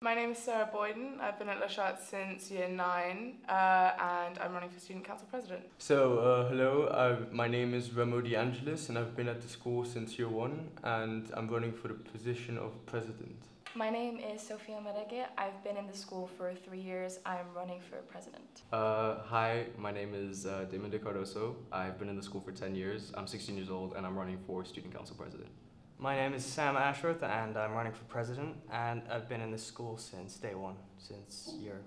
My name is Sarah Boyden. I've been at La Charte since year 9 and I'm running for Student Council President. Hello, my name is Remo De Angelis and I've been at the school since year 1 and I'm running for the position of President. My name is Sofia Marege. I've been in the school for 3 years. I'm running for President. Hi, my name is Damon De Cardoso. I've been in the school for 10 years. I'm 16 years old and I'm running for Student Council President. My name is Sam Ashworth and I'm running for President, and I've been in this school since day 1, since year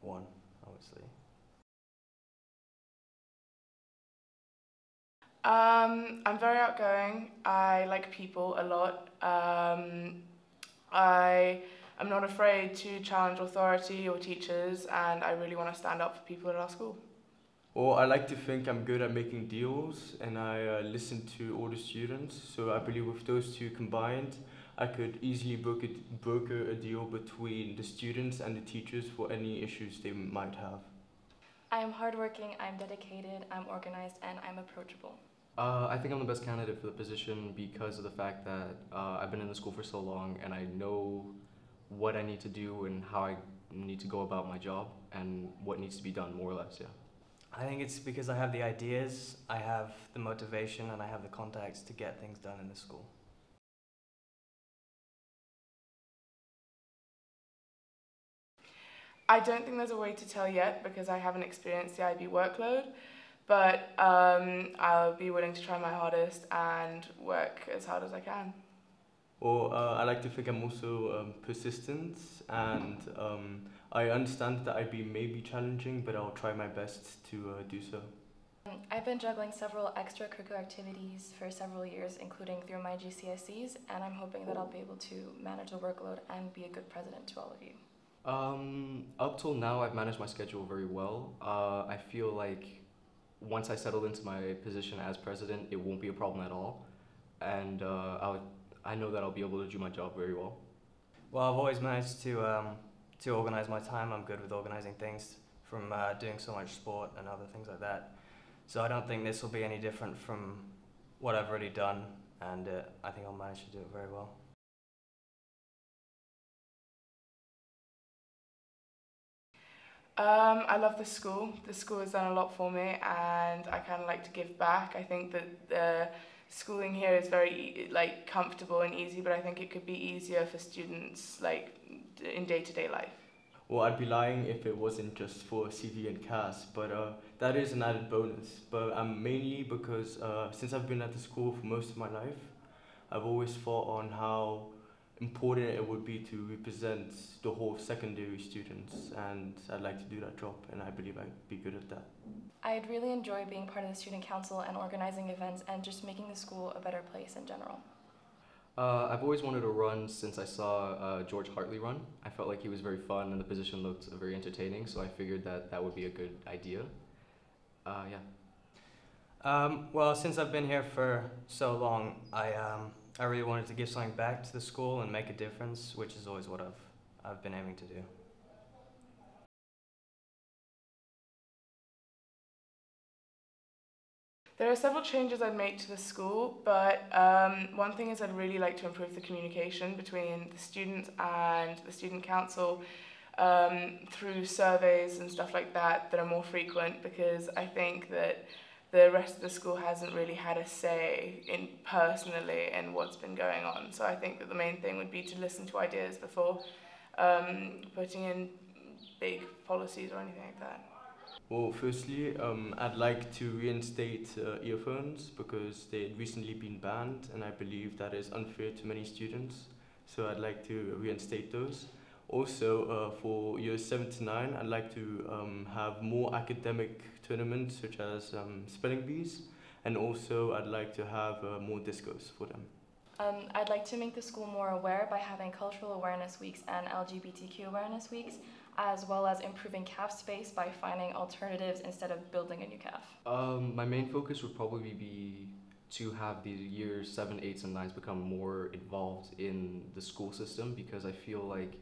1, obviously. I'm very outgoing. I like people a lot. I am not afraid to challenge authority or teachers, and I really want to stand up for people at our school. Or I like to think I'm good at making deals and I listen to all the students, so I believe with those two combined I could easily broker a deal between the students and the teachers for any issues they might have. I'm hardworking, I'm dedicated, I'm organized, and I'm approachable. I think I'm the best candidate for the position because of the fact that I've been in the school for so long and I know what I need to do and how I need to go about my job and what needs to be done, more or less, yeah. I think it's because I have the ideas, I have the motivation, and I have the contacts to get things done in the school. I don't think there's a way to tell yet because I haven't experienced the IB workload, but I'll be willing to try my hardest and work as hard as I can. Or I like to think I'm also persistent, and I understand that IB may be challenging, but I'll try my best to do so. I've been juggling several extracurricular activities for several years, including through my GCSEs, and I'm hoping that I'll be able to manage the workload and be a good president to all of you. Up till now, I've managed my schedule very well. I feel like once I settle into my position as president, it won't be a problem at all, and I know that I'll be able to do my job very well. Well, I've always managed to organize my time. I'm good with organizing things from doing so much sport and other things like that. So I don't think this will be any different from what I've already done, and I think I'll manage to do it very well. I love the school. The school has done a lot for me and I kind of like to give back. I think that the schooling here is very comfortable and easy, but I think it could be easier for students in day-to-day life. Well, I'd be lying if it wasn't just for CV and CAS, but that is an added bonus. But mainly because since I've been at the school for most of my life, I've always thought on how important it would be to represent the whole secondary students, and I'd like to do that job, and I believe I'd be good at that. I'd really enjoy being part of the student council and organizing events and just making the school a better place in general. I've always wanted to run since I saw George Hartley run. I felt like he was very fun and the position looked very entertaining, so I figured that would be a good idea. Yeah. Well, since I've been here for so long, I really wanted to give something back to the school and make a difference, which is always what I've been aiming to do. There are several changes I'd make to the school, but one thing is I'd really like to improve the communication between the students and the student council through surveys and stuff like that are more frequent, because I think that the rest of the school hasn't really had a say personally in what's been going on. So I think that the main thing would be to listen to ideas before putting in big policies or anything like that. Well, firstly, I'd like to reinstate earphones because they had recently been banned, and I believe that is unfair to many students. So I'd like to reinstate those. Also, for years 7 to 9, I'd like to have more academic tournaments such as spelling bees, and also I'd like to have more discos for them. I'd like to make the school more aware by having cultural awareness weeks and LGBTQ awareness weeks, as well as improving CAF space by finding alternatives instead of building a new CAF. My main focus would probably be to have the years 7, 8, and 9s become more involved in the school system, because I feel like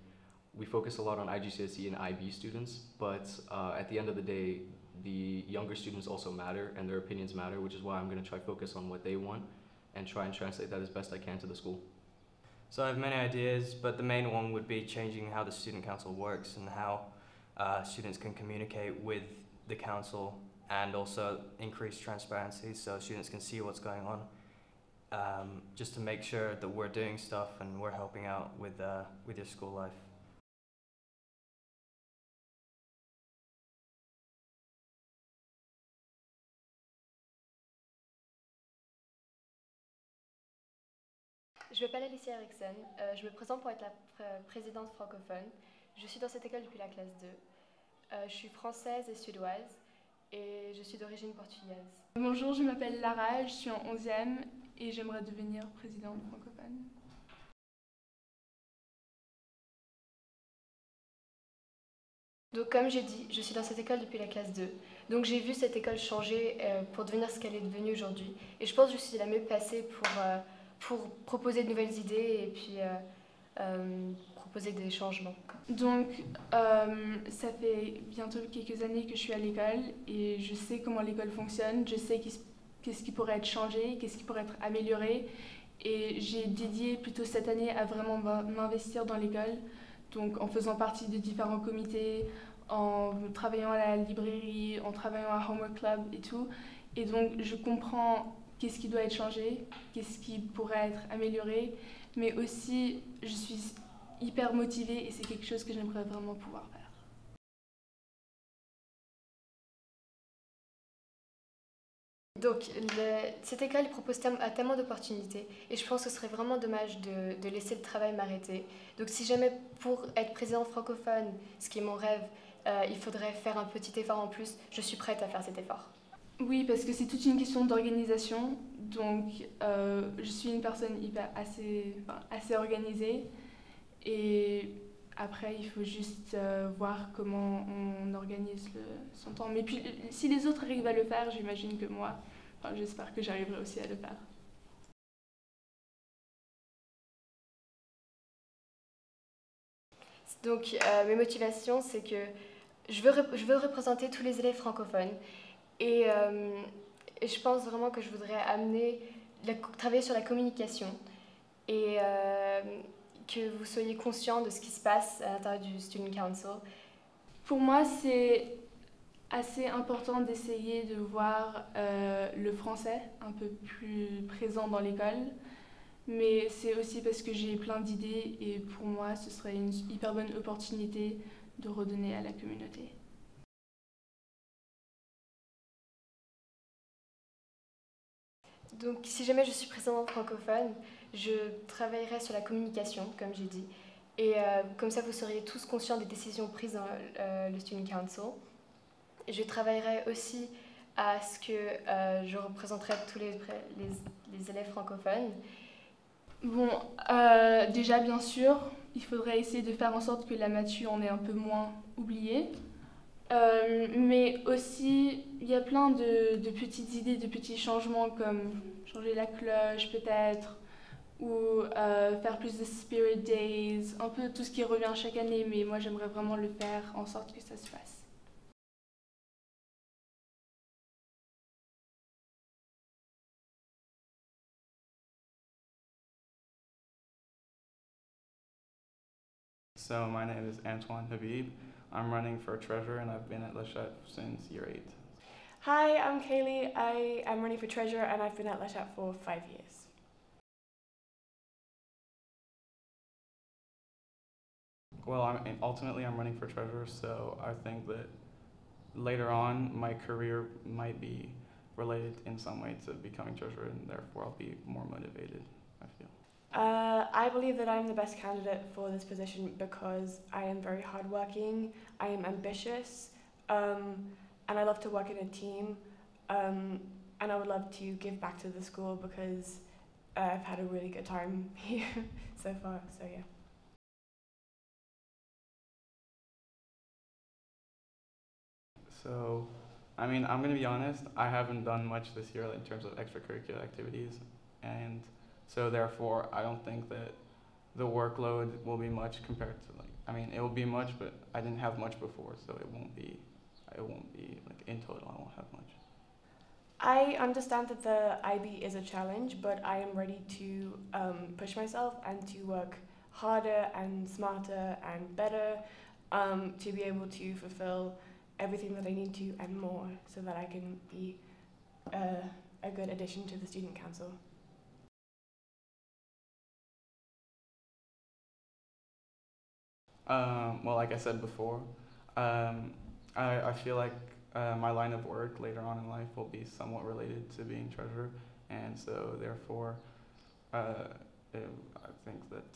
we focus a lot on IGCSE and IB students, but at the end of the day, the younger students also matter and their opinions matter, which is why I'm going to try focus on what they want and try and translate that as best I can to the school. So I have many ideas, but the main one would be changing how the student council works and how students can communicate with the council, and also increase transparency so students can see what's going on, just to make sure that we're doing stuff and we're helping out with your school life. Je m'appelle Alicia Erickson, je me présente pour être la présidente francophone. Je suis dans cette école depuis la classe 2. Je suis française et suédoise et je suis d'origine portugaise. Bonjour, je m'appelle Lara, je suis en 11e et j'aimerais devenir présidente francophone. Donc comme j'ai dit, je suis dans cette école depuis la classe 2. Donc j'ai vu cette école changer pour devenir ce qu'elle est devenue aujourd'hui. Et je pense que je suis la mieux placée pour proposer de nouvelles idées et puis proposer des changements. Donc ça fait bientôt quelques années que je suis à l'école et je sais comment l'école fonctionne, je sais qu'est-ce qui pourrait être changé, qu'est-ce qui pourrait être amélioré, et j'ai dédié plutôt cette année à vraiment m'investir dans l'école, donc en faisant partie de différents comités, en travaillant à la librairie, en travaillant à Homework Club et tout, et donc je comprends qu'est-ce qui doit être changé, qu'est-ce qui pourrait être amélioré, mais aussi je suis hyper motivée et c'est quelque chose que j'aimerais vraiment pouvoir faire. Donc cette école propose tellement d'opportunités et je pense que ce serait vraiment dommage de laisser le travail m'arrêter. Donc si jamais pour être présidente francophone, ce qui est mon rêve, il faudrait faire un petit effort en plus, je suis prête à faire cet effort. Oui, parce que c'est toute une question d'organisation, donc je suis une personne assez organisée. Et après, il faut juste voir comment on organise son temps. Mais puis, si les autres arrivent à le faire, j'imagine que moi, j'espère que j'arriverai aussi à le faire. Donc, mes motivations, c'est que je veux représenter tous les élèves francophones. Et je pense vraiment que je voudrais travailler sur la communication. Et que vous soyez conscient de ce qui se passe à l'intérieur du Student Council. Pour moi, c'est assez important d'essayer de voir le français un peu plus présent dans l'école, mais c'est aussi parce que j'ai plein d'idées et pour moi, ce serait une hyper bonne opportunité de redonner à la communauté. Donc, si jamais je suis présidente francophone, je travaillerai sur la communication, comme j'ai dit. Et comme ça, vous seriez tous conscients des décisions prises dans le Student Council. Et je travaillerai aussi à ce que je représenterai tous les élèves francophones. Bon, déjà, bien sûr, il faudrait essayer de faire en sorte que la matu en ait un peu moins oubliée. Mais aussi, il y a plein de petites idées, de petits changements comme changer la cloche peut-être, ou faire plus de Spirit Days, un peu tout ce qui revient chaque année, mais moi j'aimerais vraiment le faire en sorte que ça se fasse. So my name is Antoine Habib. I'm running for treasurer and I've been at Lachette since year 8. Hi, I'm Kaylee. I am running for treasurer and I've been at Lachette for 5 years. Well, ultimately I'm running for treasurer, so I think that later on my career might be related in some way to becoming treasurer, and therefore I'll be more motivated, I feel. I believe that I'm the best candidate for this position because I am very hardworking, I am ambitious, and I love to work in a team, and I would love to give back to the school because I've had a really good time here so far, so yeah. So, I mean, I'm going to be honest, I haven't done much this year in terms of extracurricular activities, and so therefore I don't think that the workload will be much compared to, like, I mean, it will be much, but I didn't have much before, so it won't be like in total I won't have much. I understand that the IB is a challenge, but I am ready to push myself and to work harder and smarter and better to be able to fulfill everything that I need to and more so that I can be a good addition to the student council. Well, like I said before, I feel like my line of work later on in life will be somewhat related to being treasurer, and so therefore, I think that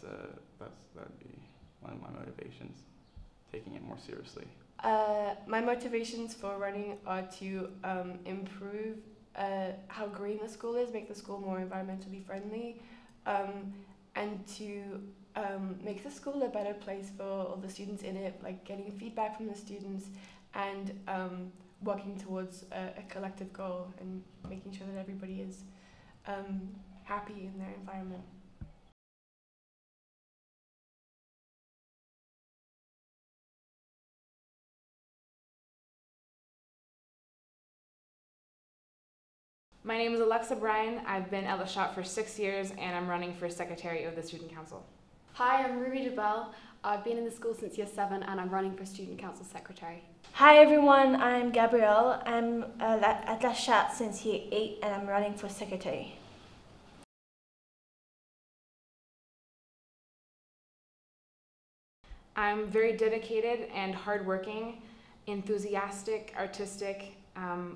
that'd be one of my motivations, taking it more seriously. My motivations for running are to improve how green the school is, make the school more environmentally friendly, and to make the school a better place for all the students in it, like getting feedback from the students and working towards a collective goal and making sure that everybody is happy in their environment. My name is Alexa Bryan. I've been at the shop for 6 years and I'm running for Secretary of the Student Council. Hi, I'm Ruby DeBell. I've been in the school since year 7 and I'm running for Student Council Secretary. Hi everyone, I'm Gabrielle. I'm at La Chatte since year 8 and I'm running for Secretary. I'm very dedicated and hardworking, enthusiastic, artistic.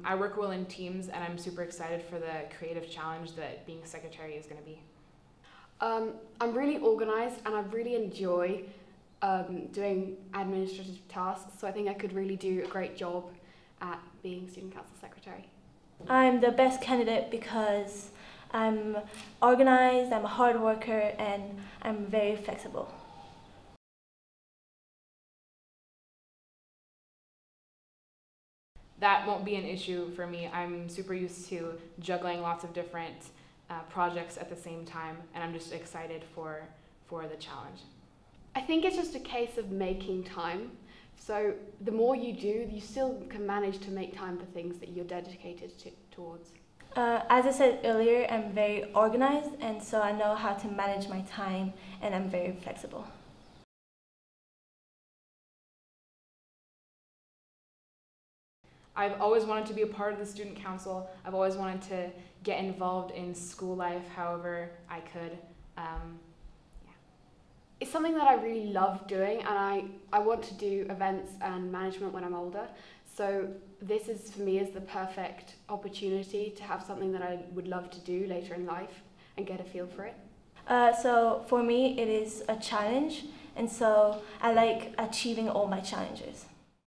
I work well in teams and I'm super excited for the creative challenge that being secretary is going to be. I'm really organised and I really enjoy doing administrative tasks, so I think I could really do a great job at being Student Council Secretary. I'm the best candidate because I'm organised, I'm a hard worker and I'm very flexible. That won't be an issue for me. I'm super used to juggling lots of different projects at the same time, and I'm just excited for the challenge. I think it's just a case of making time. So the more you do, you still can manage to make time for things that you're dedicated towards. As I said earlier, I'm very organised and so I know how to manage my time and I'm very flexible. I've always wanted to be a part of the student council. I've always wanted to get involved in school life however I could. It's something that I really love doing, and I want to do events and management when I'm older. So this is, for me, is the perfect opportunity to have something that I would love to do later in life and get a feel for it. So for me, it is a challenge, and so I like achieving all my challenges.